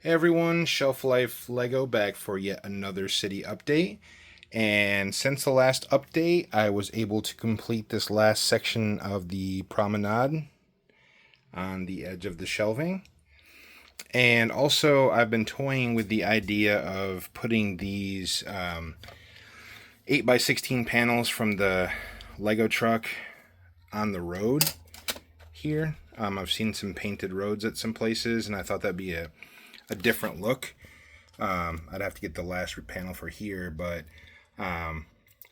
Hey everyone, Shelf Life Lego back for yet another city update. And since the last update, I was able to complete this last section of the promenade on the edge of the shelving. And also, I've been toying with the idea of putting these 8x16 panels from the Lego truck on the road here. I've seen some painted roads at some places, and I thought that'd be a different look. I'd have to get the last panel for here, but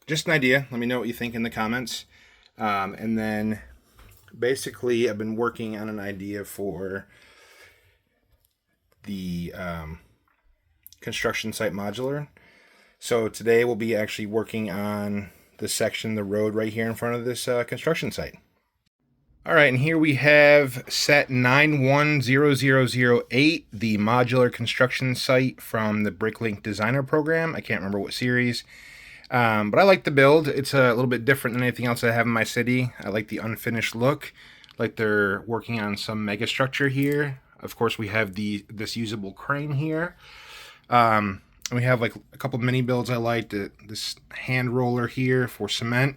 just an idea. Let me know what you think in the comments. And then basically, I've been working on an idea for the construction site modular. So today we'll be actually working on the section, the road right here in front of this construction site. All right, and here we have set 910008, the modular construction site from the Bricklink Designer Program. I can't remember what series, but I like the build. It's a little bit different than anything else I have in my city. I like the unfinished look, like they're working on some mega structure here. Of course, we have this usable crane here. We have like a couple mini builds I liked. This hand roller here for cement.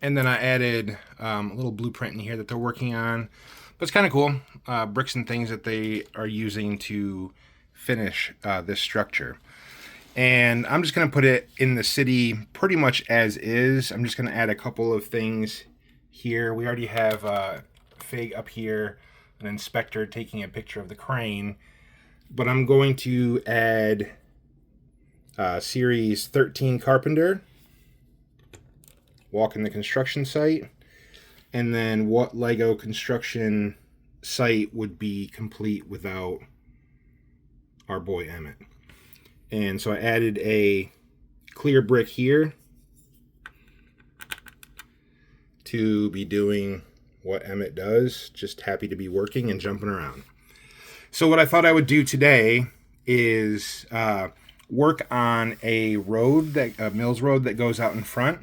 And then I added a little blueprint in here that they're working on. But it's kind of cool. Bricks and things that they are using to finish this structure. And I'm just going to put it in the city pretty much as is. I'm just going to add a couple of things here. We already have a Fig up here, an inspector taking a picture of the crane. But I'm going to add Series 13 Carpenter. Walking the construction site, and then what Lego construction site would be complete without our boy Emmett. And so I added a clear brick here to be doing what Emmett does, just happy to be working and jumping around. So what I thought I would do today is work on a road, a Mills Road that goes out in front,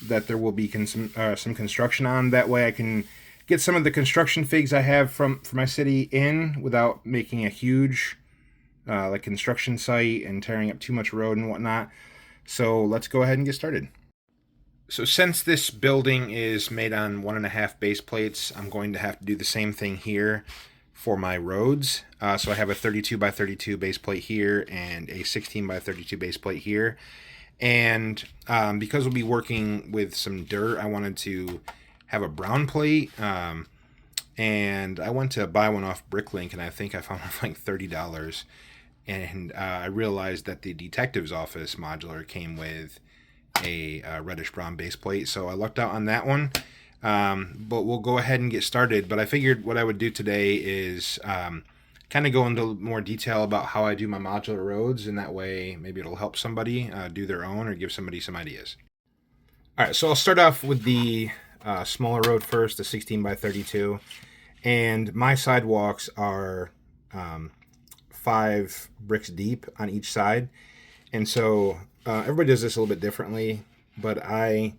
that there will be some construction on. That way I can get some of the construction figs I have for my city in without making a huge like construction site and tearing up too much road and whatnot. So let's go ahead and get started. So since this building is made on 1.5 base plates, I'm going to have to do the same thing here for my roads. So I have a 32x32 base plate here and a 16x32 base plate here. And because we'll be working with some dirt, I wanted to have a brown plate. And I went to buy one off Bricklink, and I think I found one for like $30. And I realized that the detective's office modular came with a reddish brown base plate. So I lucked out on that one. But we'll go ahead and get started. But I figured what I would do today is kind of go into more detail about how I do my modular roads, and that way maybe it'll help somebody do their own or give somebody some ideas. All right, so I'll start off with the smaller road first, the 16x32, and my sidewalks are 5 bricks deep on each side, and so everybody does this a little bit differently, but I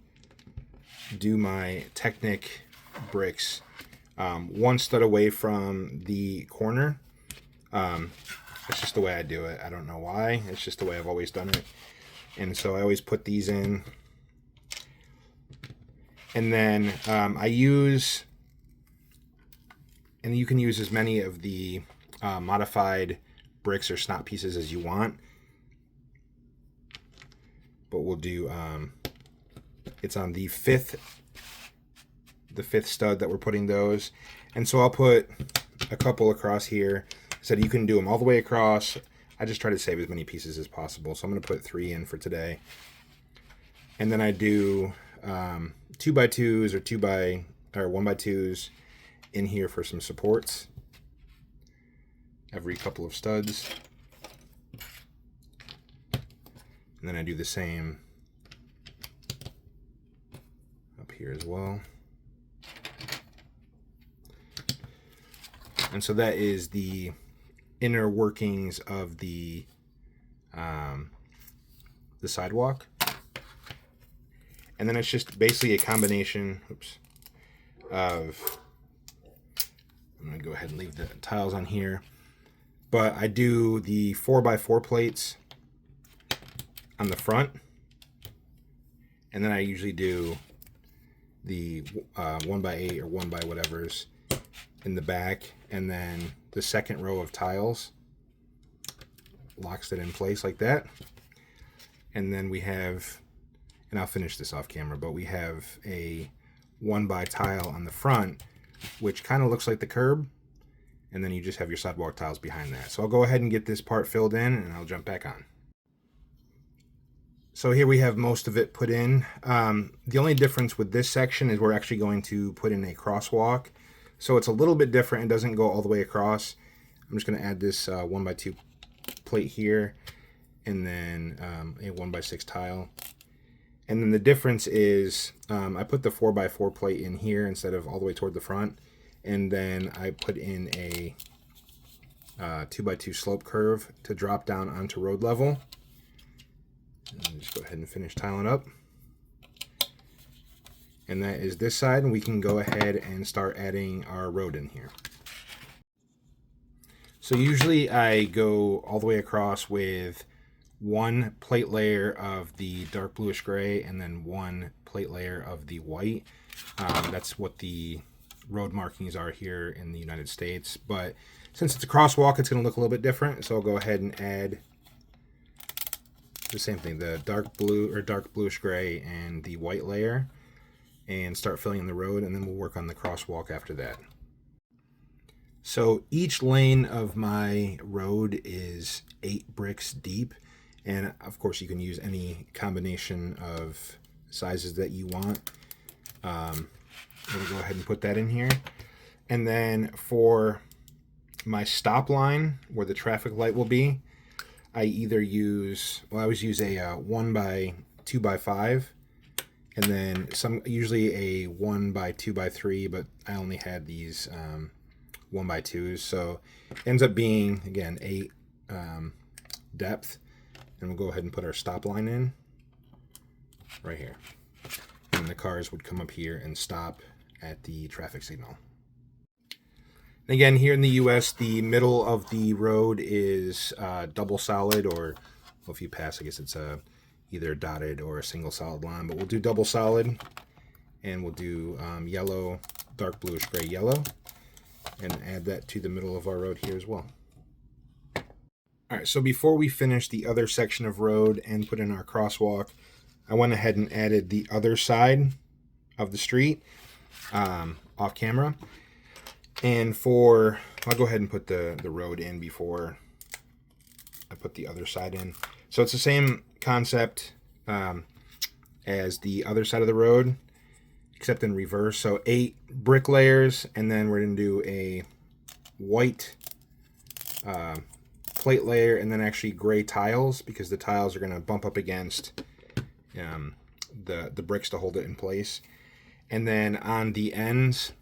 do my Technic bricks one stud away from the corner. It's just the way I do it. I don't know why. It's just the way I've always done it. And so I always put these in. And then I use, and you can use as many of the modified bricks or snot pieces as you want. But we'll do, it's on the fifth stud that we're putting those. And so I'll put a couple across here. Said you can do them all the way across. I just try to save as many pieces as possible. So I'm going to put 3 in for today. And then I do 2x2s or 1x2s in here for some supports. Every couple of studs. And then I do the same up here as well. And so that is the inner workings of the sidewalk. And then it's just basically a combination, of I'm going to go ahead and leave the tiles on here. But I do the 4x4 plates on the front. And then I usually do the 1x8 or 1x whatever's in the back. And then the second row of tiles locks it in place like that. And then we have, and I'll finish this off camera, but we have a 1x tile on the front, which kind of looks like the curb. And then you just have your sidewalk tiles behind that. So I'll go ahead and get this part filled in and I'll jump back on. So here we have most of it put in. The only difference with this section is we're actually going to put in a crosswalk. So it's a little bit different. It doesn't go all the way across. I'm just going to add this 1x2 plate here and then a 1x6 tile. And then the difference is I put the 4x4 plate in here instead of all the way toward the front. And then I put in a 2x2 slope curve to drop down onto road level. And just go ahead and finish tiling up. And that is this side, and we can go ahead and start adding our road in here. So usually I go all the way across with one plate layer of the dark bluish gray and then one plate layer of the white. That's what the road markings are here in the United States, but since it's a crosswalk, it's going to look a little bit different. So I'll go ahead and add the same thing, the dark blue or dark bluish gray and the white layer, and start filling in the road, and then we'll work on the crosswalk after that. So each lane of my road is 8 bricks deep, and of course you can use any combination of sizes that you want. We'll go ahead and put that in here. And then for my stop line, where the traffic light will be, I either use, well, I always use a 1x2x5, and then usually a 1x2x3, but I only had these 1x2s, so it ends up being, again, 8 depth. And we'll go ahead and put our stop line in right here. And the cars would come up here and stop at the traffic signal. Again, here in the US, the middle of the road is double solid, or well, if you pass, I guess it's either a dotted or a single solid line, but we'll do double solid, and we'll do yellow, dark bluish gray yellow, and add that to the middle of our road here as well. All right, so before we finish the other section of road and put in our crosswalk, I went ahead and added the other side of the street off camera. And I'll go ahead and put the road in before I put the other side in. So it's the same concept as the other side of the road, except in reverse. So 8 brick layers, and then we're going to do a white plate layer, and then actually gray tiles, because the tiles are going to bump up against the bricks to hold it in place. And then on the ends,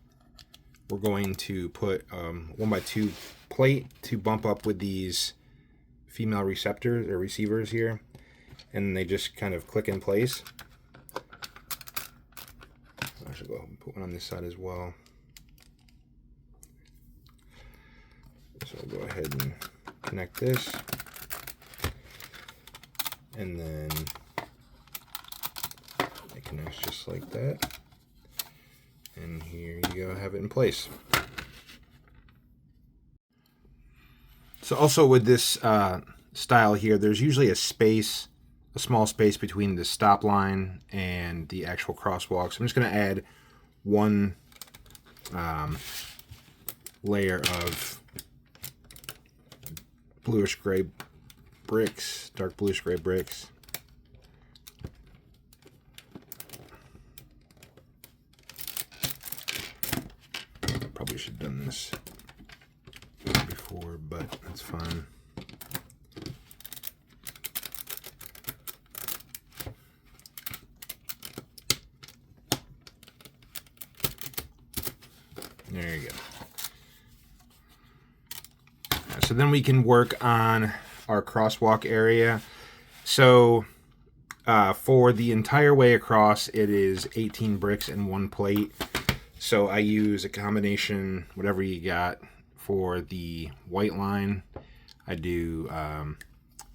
we're going to put 1x2 plate to bump up with these female receptors or receivers here, and they just kind of click in place. I should go ahead and put one on this side as well. So I'll go ahead and connect this, and then it connects just like that. And here you go, have it in place. So also with this style here, there's usually a small space between the stop line and the actual crosswalk. So I'm just going to add one layer of bluish gray bricks, dark bluish gray bricks. Probably should have done this before, but that's fine. There you go. So then we can work on our crosswalk area. So for the entire way across, it is 18 bricks and 1 plate. So I use a combination, whatever you got for the white line. I do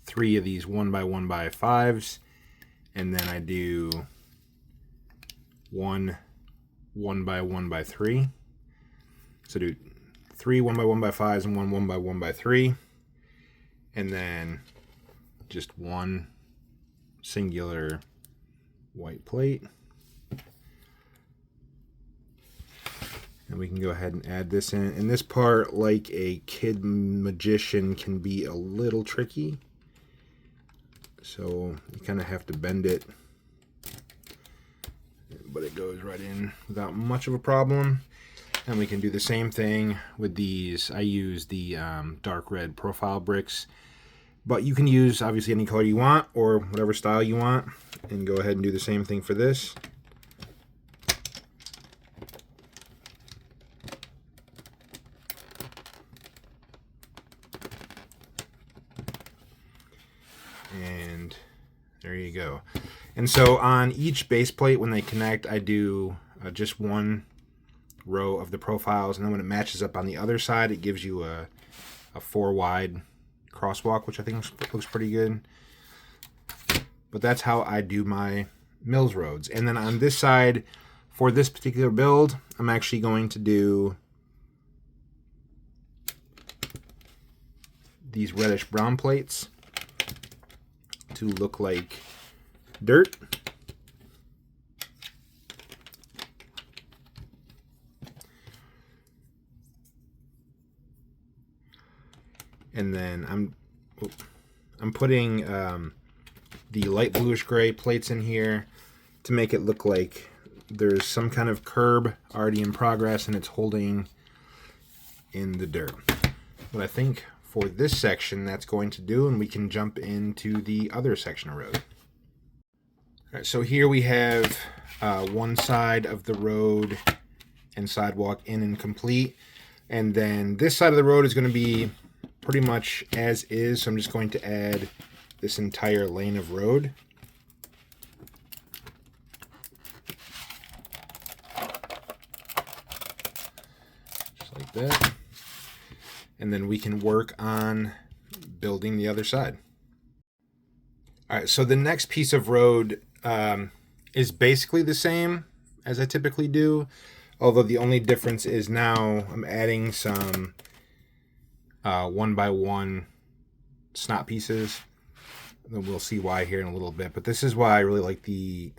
3 of these 1x1x5s, and then I do 1x1x3. So do 3 1x1x5s and 1x1x3, and then just one singular white plate. And we can go ahead and add this in. And this part, like a kid magician, can be a little tricky. So you kind of have to bend it. But it goes right in without much of a problem. And we can do the same thing with these. I use the dark red profile bricks. But you can use, obviously, any color you want or whatever style you want. And go ahead and do the same thing for this. And there you go. And so on each base plate, when they connect, I do just one row of the profiles, and then when it matches up on the other side, it gives you a 4 wide crosswalk, which I think looks pretty good. But that's how I do my mills roads. And then on this side, for this particular build, I'm actually going to do these reddish brown plates to look like dirt. And then I'm putting the light bluish gray plates in here to make it look like there's some kind of curb already in progress and it's holding in the dirt. But I think for this section that's going to do, and we can jump into the other section of road. All right, so here we have one side of the road and sidewalk in and complete, and then this side of the road is going to be pretty much as is, so I'm just going to add this entire lane of road. Just like that. And then we can work on building the other side. All right, so the next piece of road is basically the same as I typically do, although the only difference is now I'm adding some 1x1 snot pieces. We'll see why here in a little bit, but this is why I really like the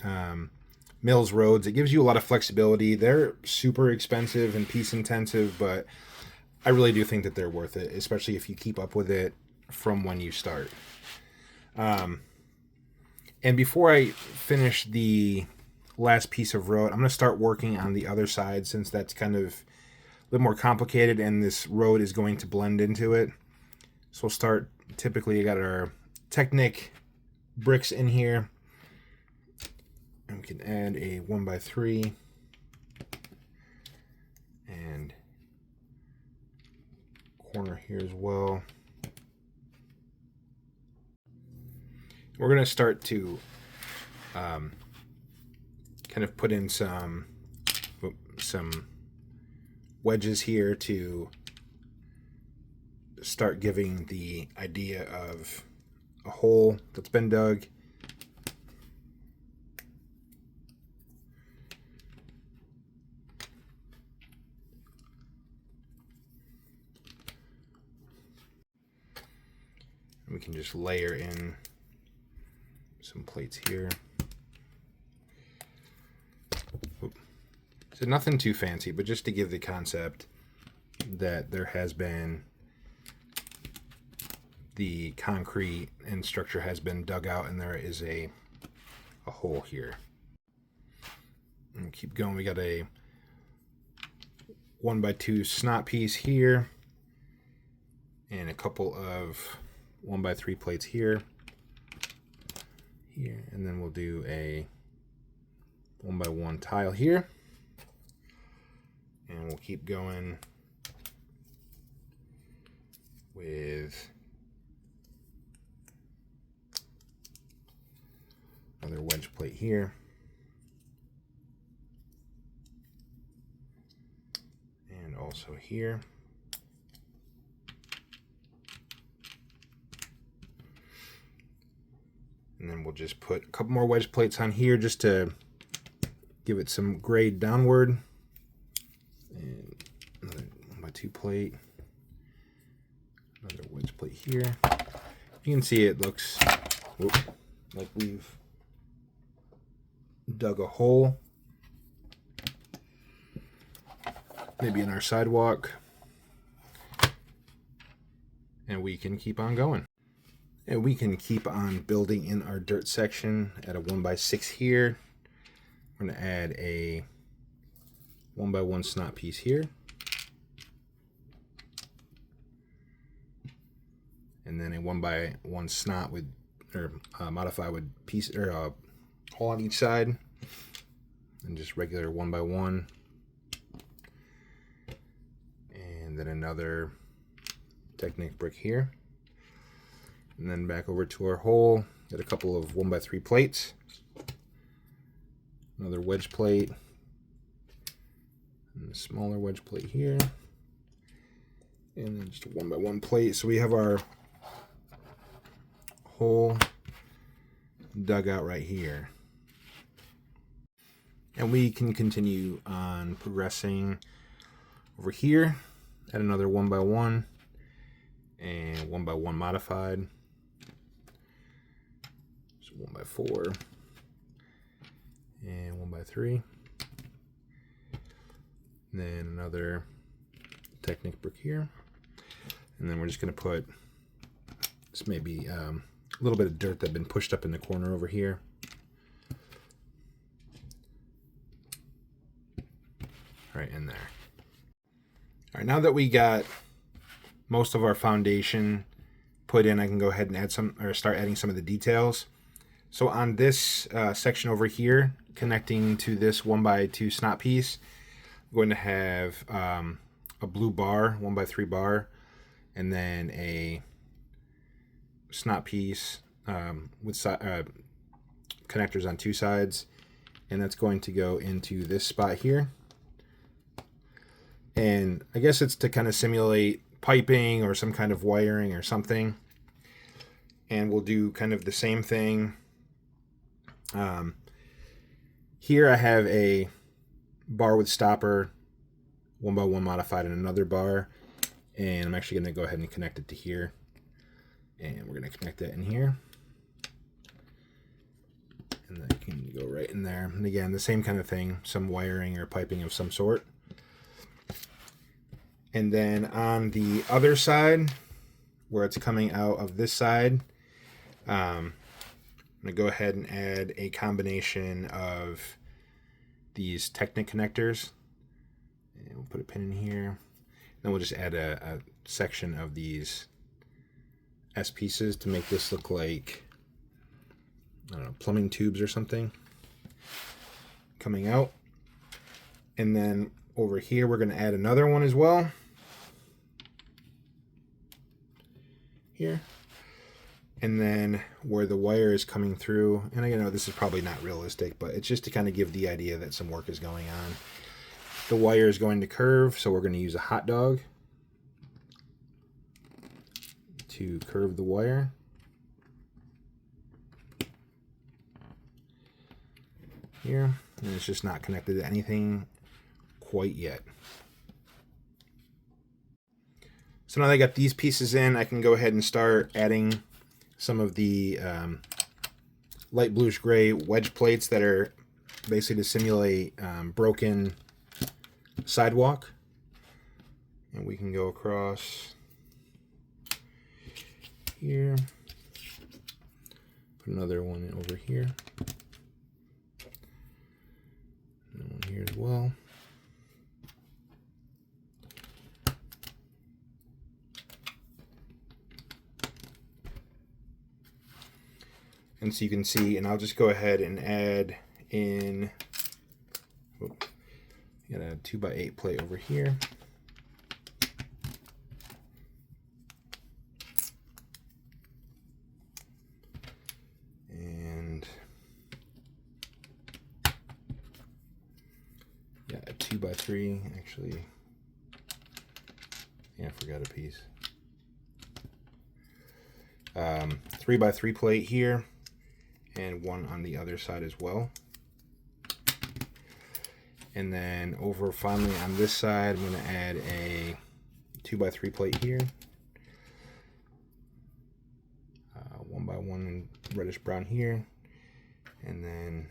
mills roads. It gives you a lot of flexibility. They're super expensive and piece intensive, but I really do think that they're worth it, especially if you keep up with it from when you start. And before I finish the last piece of road, I'm going to start working on the other side, since that's kind of a little more complicated and this road is going to blend into it. So we'll start, typically I got our Technic bricks in here, and we can add a 1x3 and corner here as well. We're going to start to kind of put in some wedges here to start giving the idea of a hole that's been dug. We can just layer in some plates here. So nothing too fancy, but just to give the concept that there has been the concrete and structure has been dug out and there is a hole here. And keep going. We got a 1x2 snot piece here and a couple of 1x3 plates here, and then we'll do a 1x1 tile here, and we'll keep going with another wedge plate here. here. And then we'll just put a couple more wedge plates on here just to give it some grade downward. And another 1x2 plate. Another wedge plate here. You can see it looks like we've dug a hole, maybe in our sidewalk, and we can keep on going. And we can keep on building in our dirt section at a 1x6 here. We're going to add a 1x1 snot piece here. And then a 1x1 snot with, or modify with piece, or hole on each side. And just regular 1x1. And then another Technic brick here. And then back over to our hole, get a couple of 1x3 plates. Another wedge plate. And a smaller wedge plate here. And then just a 1x1 plate. So we have our hole dug out right here. And we can continue on progressing over here at another 1x1 and 1x1 modified. So 1x4 and 1x3. And then another Technic brick here. And then we're just going to put this maybe a little bit of dirt that's been pushed up in the corner over here. Right in there. All right, now that we got most of our foundation put in, I can go ahead and add some, or start adding some of the details. So on this section over here, connecting to this 1x2 snot piece, I'm going to have a blue bar, 1x3 bar, and then a snot piece with connectors on two sides, and that's going to go into this spot here. And I guess it's to kind of simulate piping or some kind of wiring or something. And we'll do kind of the same thing. Here I have a bar with stopper, 1x1 modified, and another bar. And I'm actually going to go ahead and connect it to here. And we're going to connect that in here. And that can go right in there. And again, the same kind of thing, some wiring or piping of some sort. And then on the other side, where it's coming out of this side, I'm going to go ahead and add a combination of these Technic connectors. And we'll put a pin in here. Then we'll just add a section of these S pieces to make this look like, I don't know, plumbing tubes or something coming out. And then over here, we're going to add another one as well. Here. And then where the wire is coming through, and I know this is probably not realistic, but it's just to kind of give the idea that some work is going on. The wire is going to curve, so we're going to use a hot dog to curve the wire. Here, and it's just not connected to anything quite yet. So now that I got these pieces in, I can go ahead and start adding some of the light bluish gray wedge plates that are basically to simulate broken sidewalk. And we can go across here, put another one over here, and one here as well. And so you can see, and I'll just go ahead and add in, got a 2x8 plate over here. And yeah, a 2x3 actually. Yeah, I forgot a piece. 3x3 plate here, and one on the other side as well. And then over finally on this side, I'm going to add a 2x3 plate here. 1x1 reddish brown here. And then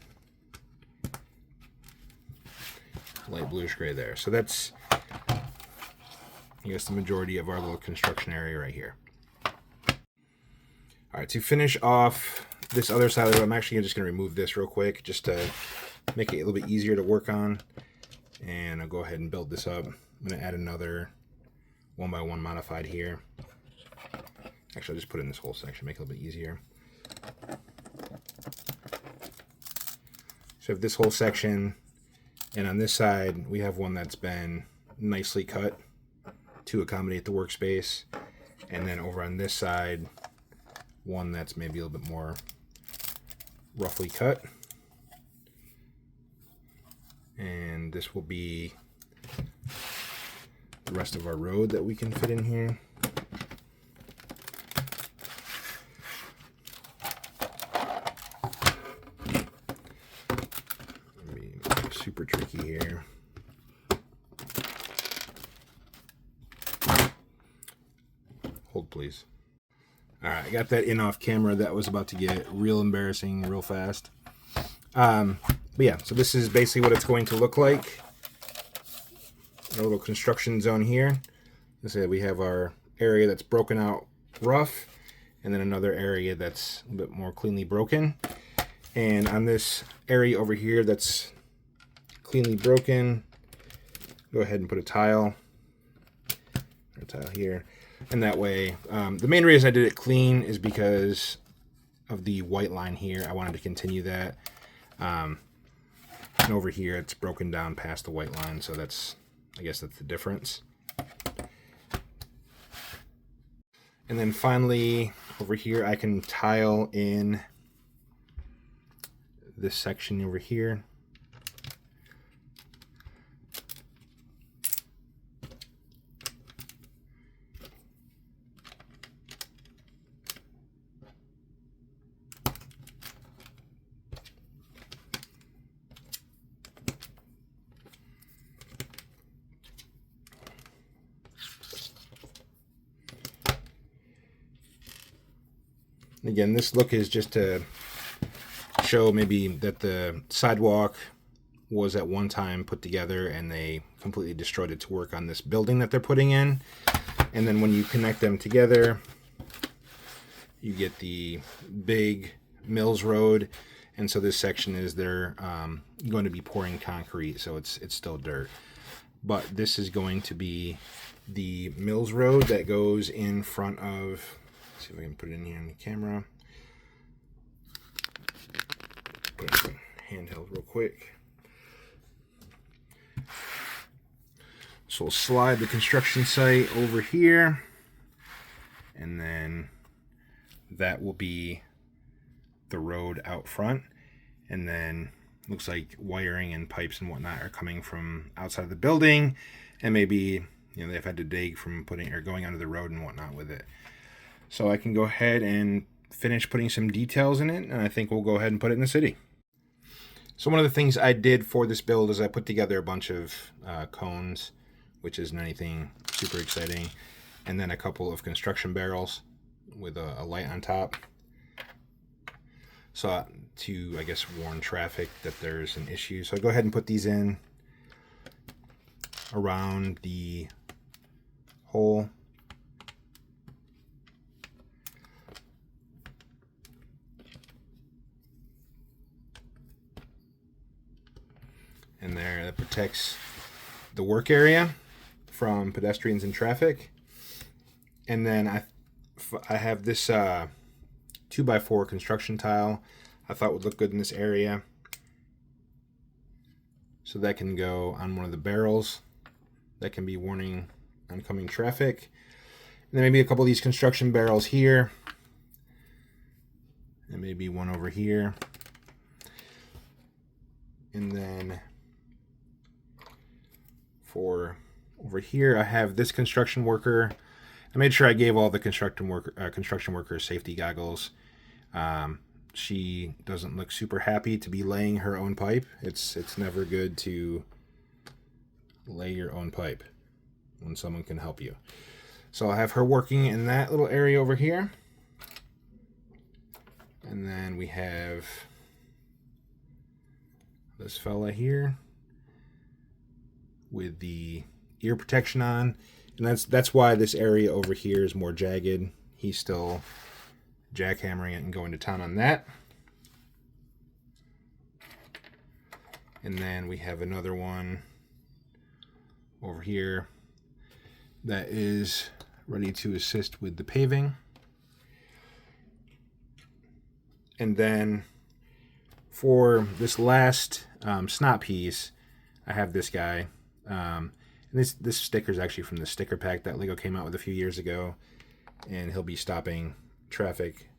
light bluish gray there. So that's, I guess, the majority of our little construction area right here. All right, to finish off this other side of it, I'm actually just going to remove this real quick just to make it a little bit easier to work on. And I'll go ahead and build this up. I'm going to add another 1x1 modified here. Actually, I'll just put it in this whole section, make it a little bit easier. So I have this whole section, and on this side, we have one that's been nicely cut to accommodate the workspace. And then over on this side, one that's maybe a little bit more roughly cut. And this will be the rest of our road that we can fit in here. Super tricky here. Hold, please. All right, I got that in off camera. That was about to get real embarrassing real fast. But yeah, so this is basically what it's going to look like. A little construction zone here. Let's say we have our area that's broken out rough, and then another area that's a bit more cleanly broken. And on this area over here that's cleanly broken, go ahead and put a tile here. And that way, the main reason I did it clean is because of the white line here. I wanted to continue that. And over here, it's broken down past the white line, so that's, I guess that's the difference. And then finally, over here, I can tile in this section over here. Again, this look is just to show maybe that the sidewalk was at one time put together and they completely destroyed it to work on this building that they're putting in. And then when you connect them together, you get the big Mills Road. And so this section is they're going to be pouring concrete, so it's still dirt. But this is going to be the Mills Road that goes in front of, let's see if I can put it in here on the camera. Put it in handheld real quick. So we'll slide the construction site over here, and then that will be the road out front. And then looks like wiring and pipes and whatnot are coming from outside the building, and maybe, you know, they've had to dig from putting or going under the road and whatnot with it. So I can go ahead and finish putting some details in it, and I think we'll go ahead and put it in the city. So one of the things I did for this build is I put together a bunch of cones, which isn't anything super exciting, and then a couple of construction barrels with a light on top. So to, I guess, warn traffic that there's an issue. So I go ahead and put these in around the hole. And there, that protects the work area from pedestrians and traffic. And then I have this 2x4 construction tile I thought would look good in this area. So that can go on one of the barrels. That can be warning oncoming traffic. And then maybe a couple of these construction barrels here. And maybe one over here. And then for over here I have this construction worker. I made sure I gave all the construction workers safety goggles. She doesn't look super happy to be laying her own pipe. It's never good to lay your own pipe when someone can help you. So I have her working in that little area over here. And then we have this fella here with the ear protection on. And that's why this area over here is more jagged. He's still jackhammering it and going to town on that. And then we have another one over here that is ready to assist with the paving. And then for this last snot piece, I have this guy. And this sticker is actually from the sticker pack that Lego came out with a few years ago. And he'll be stopping traffic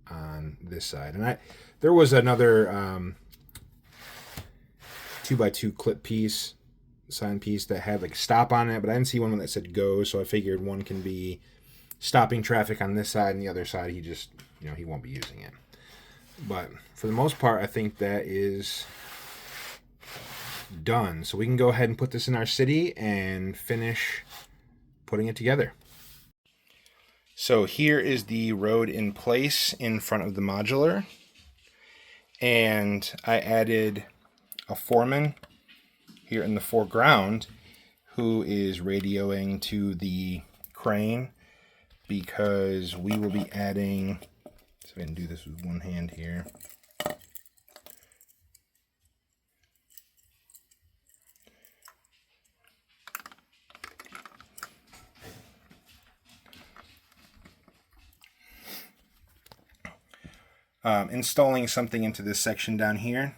on this side. And there was another 2x2 clip piece, sign piece that had like stop on it, but I didn't see one that said go, so I figured one can be stopping traffic on this side and the other side he just, he won't be using it. But for the most part, I think that is done. So we can go ahead and put this in our city and finish putting it together. So here is the road in place in front of the modular. And I added a foreman here in the foreground who is radioing to the crane because we will be adding, so I can do this with one hand here. Installing something into this section down here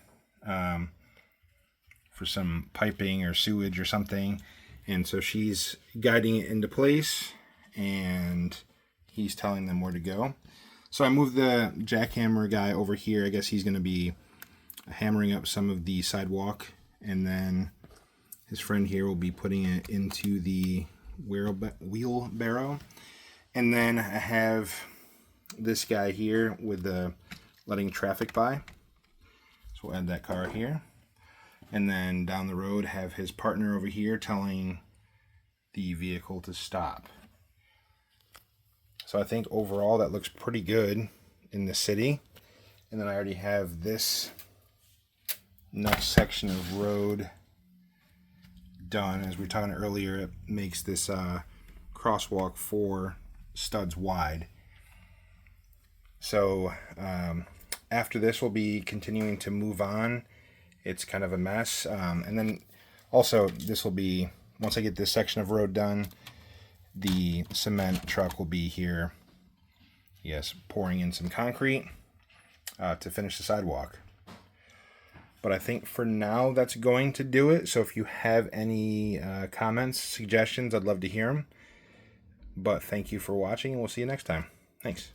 for some piping or sewage or something. And so she's guiding it into place and he's telling them where to go. So I moved the jackhammer guy over here. I guess he's going to be hammering up some of the sidewalk, and then his friend here will be putting it into the wheelbarrow. And then I have this guy here with the letting traffic by. So we'll add that car here. And then down the road have his partner over here telling the vehicle to stop. So I think overall that looks pretty good in the city. And then I already have this next section of road done. As we were talking earlier, it makes this crosswalk 4 studs wide. So after this, we'll be continuing to move on. It's kind of a mess. And then also this will be, once I get this section of road done, the cement truck will be here, yes, pouring in some concrete to finish the sidewalk. But I think for now that's going to do it. So if you have any comments, suggestions, I'd love to hear them. But thank you for watching, and we'll see you next time. Thanks.